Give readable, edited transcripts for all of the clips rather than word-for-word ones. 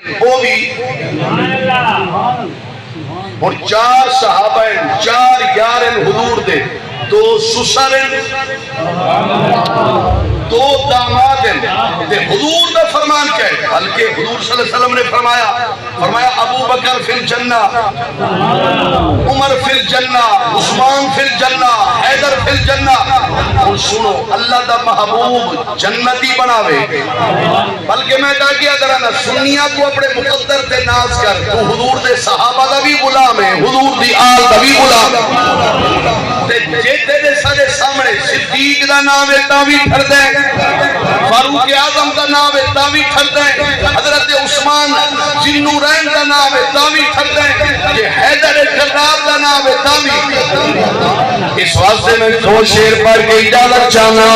वो भी और 4 सहाबा हैं, 4 यार हुजूर दे, 2 सुसर हैं, 2 दामाद हैं। हुजूर का फरमान क्या है? बल्कि हुजूर सल्लल्लाहु अलैहि वसल्लम ने फरमाया अबू बकर फिल जन्ना, उमर फिल जन्ना, उस्मान फिल जन्ना, हैदर फिल जन्ना। और सुनो, अल्लाह दा महबूब जन्नती बनावे। बल्कि मैं कहा कि अगर ना सुन्निया को अपने मुकद्दर ते नाज कर, तू हुजूर दे सहाबा दा भी गुलाम है, हुजूर दी आल दा भी गुलाम है। ते जे तेरे सारे सामने सिद्दीक दा नाम है ता भी ठरदा है, फारूक आजम का नाम है ता भी ठरदा है, हजरत उस्मान जिन्नूरैन का नाम है ता भी ठरदा है, ये हैदर कर्रार का नाम है ता भी। इस वास्ते में 2 शेर पढ़ के इजाजत चाहना।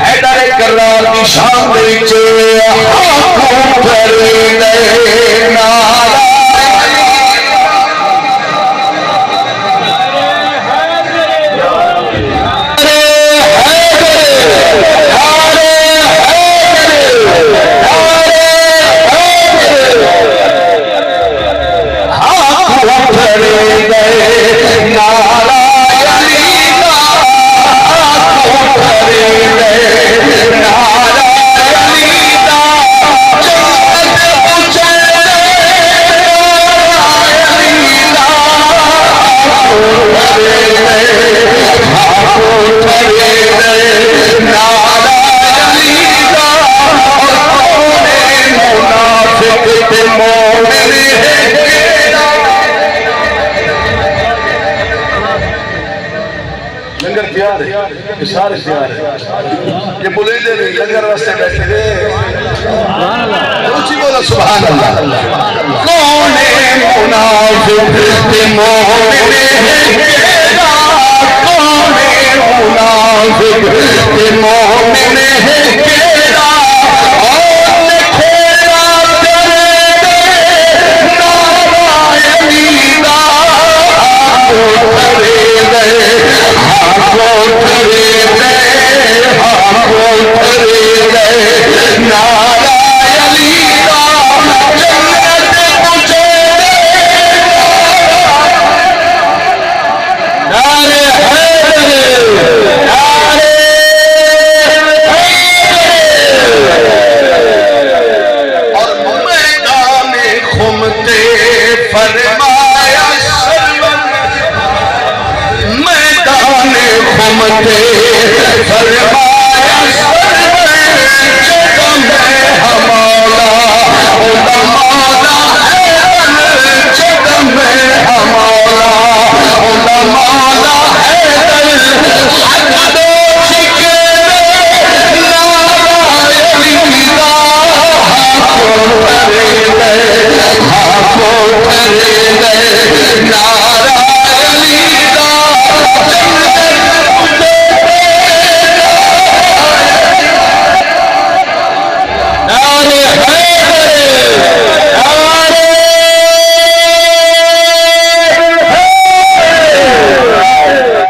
हैदर कर्रार की शान दे विच आंखों भरे नारा सारे ये बोले दे रही लंगर वास्ते बैठे थे। ऊंची बोलो सुभान अल्लाह। कौन है मुनाफिक मोमिन है, कौन है मुनाफिक मोमिन है केड़ा, और खेला तेरे नारायणी दा फरमाया